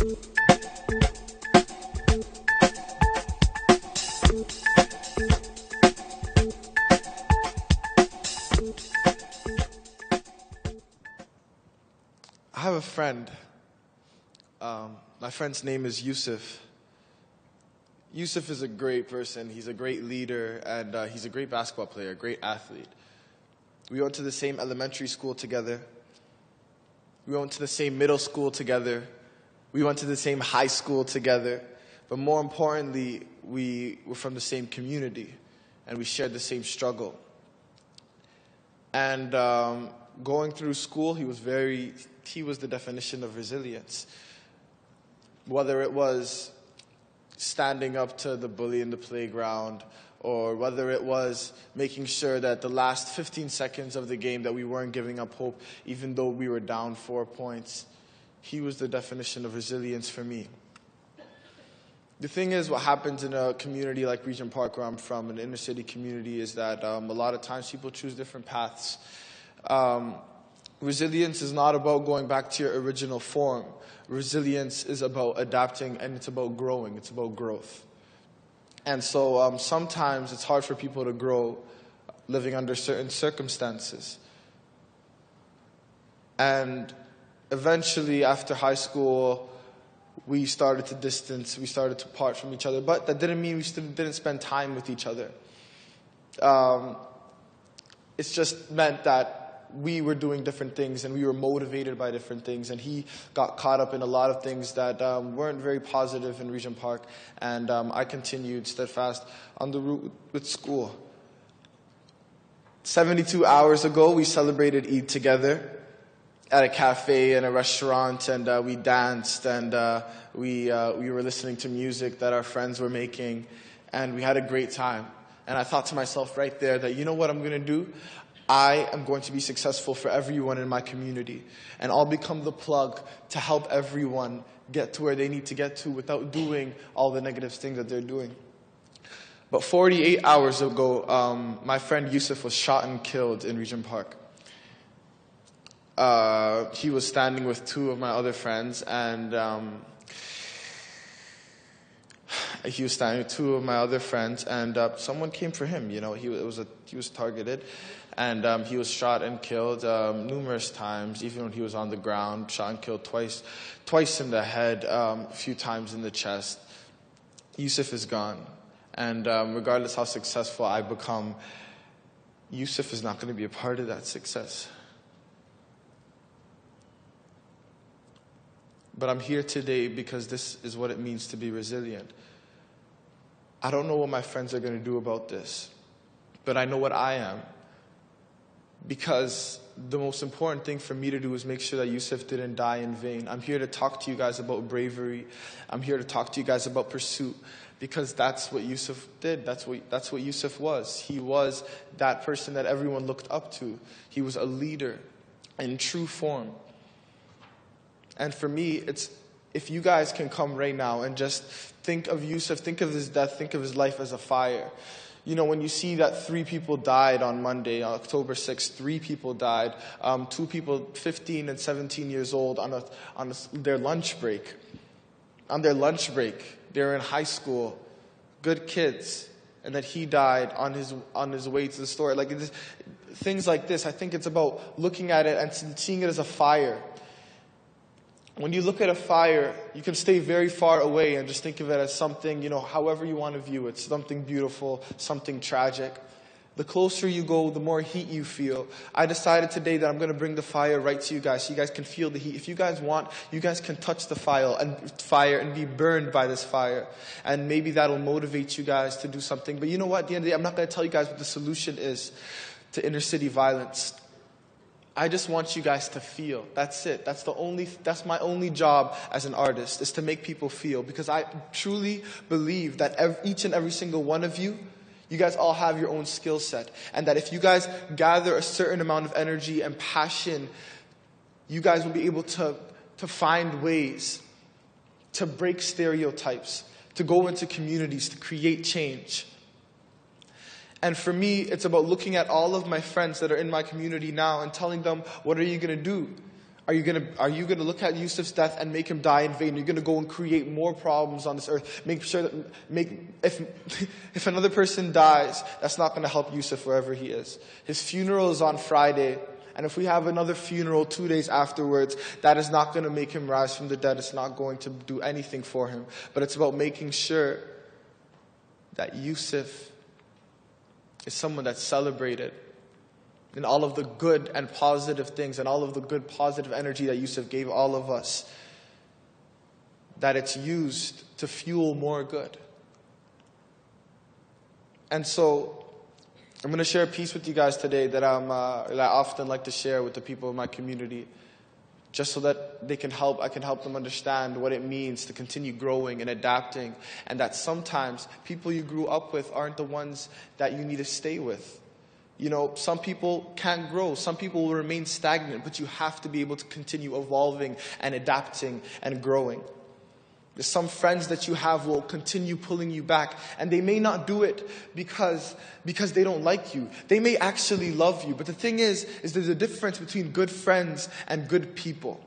I have a friend. My friend's name is Yusuf. Yusuf is a great person. He's a great leader, and he's a great basketball player, a great athlete. We went to the same elementary school together. We went to the same middle school together. We went to the same high school together. But more importantly, we were from the same community, and we shared the same struggle. And going through school, he was the definition of resilience. Whether it was standing up to the bully in the playground, or whether it was making sure that the last 15 seconds of the game that we weren't giving up hope, even though we were down 4 points, he was the definition of resilience for me. The thing is, what happens in a community like Regent Park, where I'm from, an inner city community, is that a lot of times people choose different paths. Resilience is not about going back to your original form. Resilience is about adapting, and it's about growing. It's about growth. And so sometimes it's hard for people to grow living under certain circumstances. And eventually, after high school, we started to distance. We started to part from each other. But that didn't mean we still didn't spend time with each other. It's just meant that we were doing different things, and we were motivated by different things, and he got caught up in a lot of things that weren't very positive in Regent Park, and I continued steadfast on the route with school. 72 hours ago, we celebrated Eid together at a cafe and a restaurant, and we danced, and we were listening to music that our friends were making, and we had a great time. And I thought to myself right there that, you know what I'm going to do? I am going to be successful for everyone in my community, and I'll become the plug to help everyone get to where they need to get to without doing all the negative things that they're doing. But 48 hours ago, my friend Yusuf was shot and killed in Regent Park. He was standing with two of my other friends, and someone came for him. You know, he was targeted. And he was shot and killed numerous times, even when he was on the ground, shot and killed twice in the head, a few times in the chest. Yusuf is gone. And regardless how successful I become, Yusuf is not going to be a part of that success. But I'm here today because this is what it means to be resilient. I don't know what my friends are going to do about this, but I know what I am. Because the most important thing for me to do is make sure that Yusuf didn't die in vain. I'm here to talk to you guys about bravery. I'm here to talk to you guys about pursuit. Because that's what Yusuf did. That's what Yusuf was. He was that person that everyone looked up to. He was a leader in true form. And for me, it's if you guys can come right now and just think of Yusuf, think of his death, think of his life as a fire. You know, when you see that 3 people died on Monday, October 6th, 3 people died, 2 people 15 and 17 years old on their lunch break. On their lunch break, they were in high school, good kids, and that he died on his way to the store. Like things like this, I think it's about looking at it and seeing it as a fire. When you look at a fire, you can stay very far away and just think of it as something, you know, however you want to view it, something beautiful, something tragic. The closer you go, the more heat you feel. I decided today that I'm going to bring the fire right to you guys so you guys can feel the heat. If you guys want, you guys can touch the fire and be burned by this fire. And maybe that'll motivate you guys to do something. But you know what? At the end of the day, I'm not going to tell you guys what the solution is to inner city violence. I just want you guys to feel. That's it. That's my only job as an artist, is to make people feel. Because I truly believe that each and every single one of you, you guys all have your own skill set. And that if you guys gather a certain amount of energy and passion, you guys will be able to find ways to break stereotypes, to go into communities, to create change. And for me, it's about looking at all of my friends that are in my community now and telling them, what are you going to do? Are you gonna look at Yusuf's death and make him die in vain? You're gonna go and create more problems on this earth. Make sure that if another person dies, that's not gonna help Yusuf wherever he is. His funeral is on Friday, and if we have another funeral 2 days afterwards, that is not gonna make him rise from the dead. It's not going to do anything for him. But it's about making sure that Yusuf is someone that's celebrated in all of the good and positive things and all of the good positive energy that Yusuf gave all of us, that it's used to fuel more good. And so I'm going to share a piece with you guys today that I often like to share with the people in my community, just so that I can help them understand what it means to continue growing and adapting, and that sometimes people you grew up with aren't the ones that you need to stay with. You know, some people can't grow. Some people will remain stagnant, but you have to be able to continue evolving and adapting and growing. There's some friends that you have will continue pulling you back, and they may not do it because they don't like you. They may actually love you, but the thing is there's a difference between good friends and good people.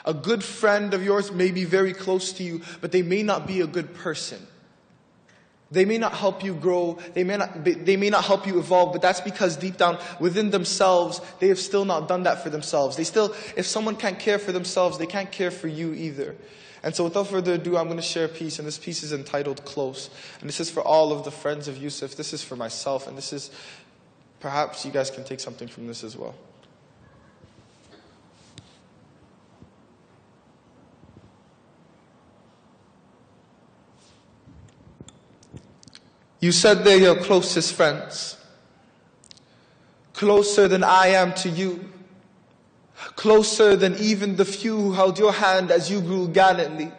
A good friend of yours may be very close to you, but they may not be a good person. They may not help you grow, they may not help you evolve, but that's because deep down within themselves, they have still not done that for themselves. If someone can't care for themselves, they can't care for you either. And so without further ado, I'm going to share a piece, and this piece is entitled Close. And this is for all of the friends of Yusuf, this is for myself, and this is, perhaps you guys can take something from this as well. You said they're your closest friends, closer than I am to you, closer than even the few who held your hand as you grew gallantly.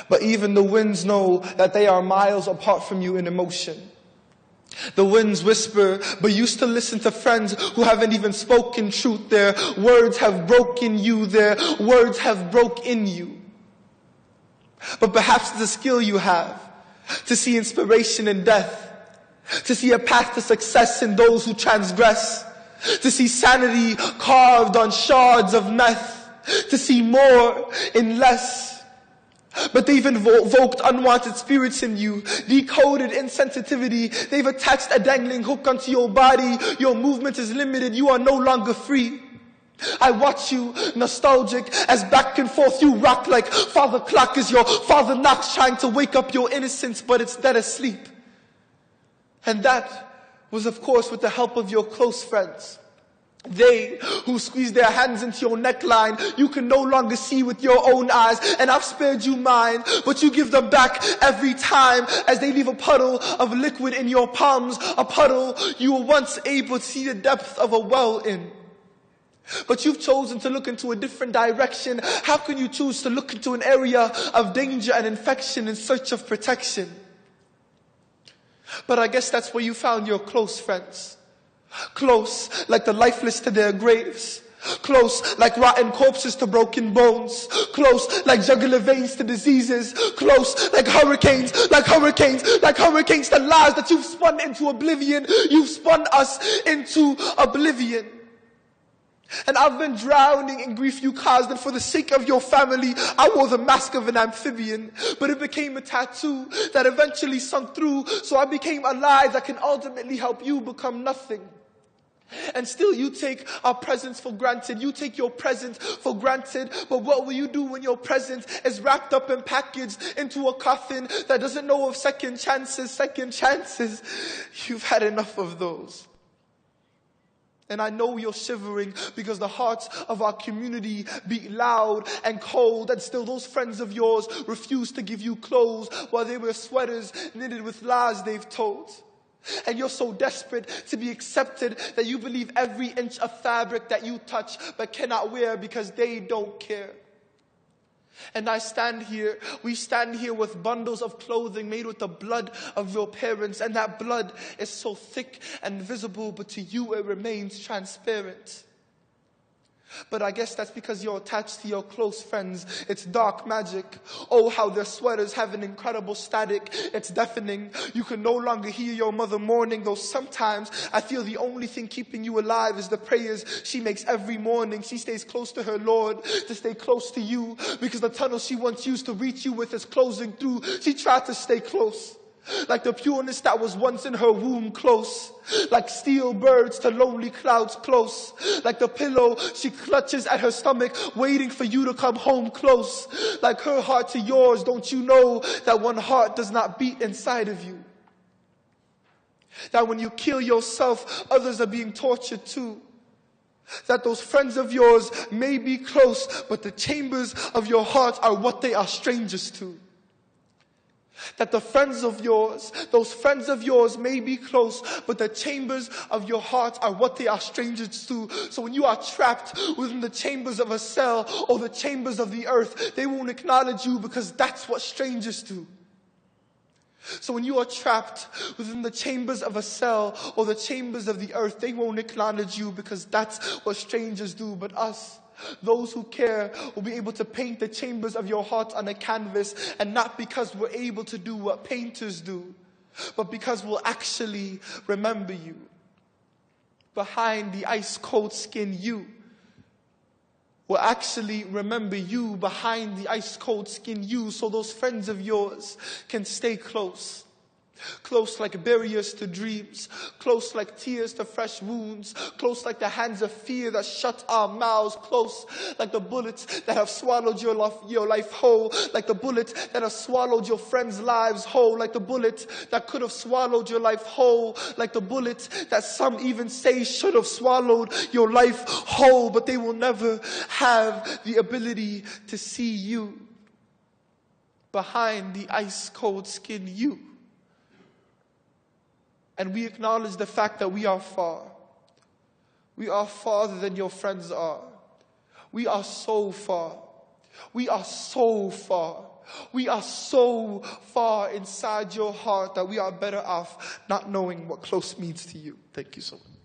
But even the winds know that they are miles apart from you in emotion. The winds whisper, but you still listen to friends who haven't even spoken truth. Their words have broken you, their words have broke in you. But perhaps the skill you have to see inspiration in death, to see a path to success in those who transgress, to see sanity carved on shards of meth, to see more in less. But they've invoked unwanted spirits in you, decoded insensitivity. They've attached a dangling hook onto your body. Your movement is limited. You are no longer free. I watch you, nostalgic, as back and forth you rock like Father Clock as your father knocks, trying to wake up your innocence, but it's dead asleep. And that was, of course, with the help of your close friends. They who squeeze their hands into your neckline, you can no longer see with your own eyes, and I've spared you mine, but you give them back every time as they leave a puddle of liquid in your palms, a puddle you were once able to see the depth of a well in. But you've chosen to look into a different direction. How can you choose to look into an area of danger and infection in search of protection? But I guess that's where you found your close friends. Close like the lifeless to their graves. Close like rotten corpses to broken bones. Close like jugular veins to diseases. Close like hurricanes, like hurricanes, like hurricanes to lies that you've spun into oblivion. You've spun us into oblivion. And I've been drowning in grief you caused, and for the sake of your family, I wore the mask of an amphibian. But it became a tattoo that eventually sunk through, so I became a lie that can ultimately help you become nothing. And still you take our presence for granted. You take your present for granted. But what will you do when your present is wrapped up and packaged into a coffin that doesn't know of second chances? Second chances. You've had enough of those. And I know you're shivering because the hearts of our community beat loud and cold, and still those friends of yours refuse to give you clothes while they wear sweaters knitted with lies they've told. And you're so desperate to be accepted that you believe every inch of fabric that you touch but cannot wear because they don't care. And we stand here with bundles of clothing made with the blood of your parents, and that blood is so thick and visible, but to you it remains transparent. But I guess that's because you're attached to your close friends. It's dark magic. Oh, how their sweaters have an incredible static. It's deafening. You can no longer hear your mother mourning, though sometimes I feel the only thing keeping you alive is the prayers she makes every morning. She stays close to her Lord to stay close to you, because the tunnel she once used to reach you with is closing through. She tried to stay close, like the pureness that was once in her womb close, like steel birds to lonely clouds close, like the pillow she clutches at her stomach waiting for you to come home close, like her heart to yours. Don't you know that one heart does not beat inside of you? That when you kill yourself, others are being tortured too. That those friends of yours may be close, but the chambers of your heart are what they are strangers to. That the friends of yours, those friends of yours may be close, but the chambers of your heart are what they are strangers to. So when you are trapped within the chambers of a cell or the chambers of the earth, they won't acknowledge you, because that's what strangers do. So when you are trapped within the chambers of a cell or the chambers of the earth, they won't acknowledge you, because that's what strangers do. But us, those who care, will be able to paint the chambers of your heart on a canvas, and not because we're able to do what painters do, but because we'll actually remember you. Behind the ice-cold skin, you will actually remember you behind the ice-cold skin, you, so those friends of yours can stay close. Close like barriers to dreams, close like tears to fresh wounds, close like the hands of fear that shut our mouths, close like the bullets that have swallowed your life whole, like the bullets that have swallowed your friends' lives whole, like the bullet that could have swallowed your life whole, like the bullet that some even say should have swallowed your life whole, but they will never have the ability to see you behind the ice-cold skin, you. And we acknowledge the fact that we are far. We are farther than your friends are. We are so far. We are so far. We are so far inside your heart that we are better off not knowing what close means to you. Thank you so much.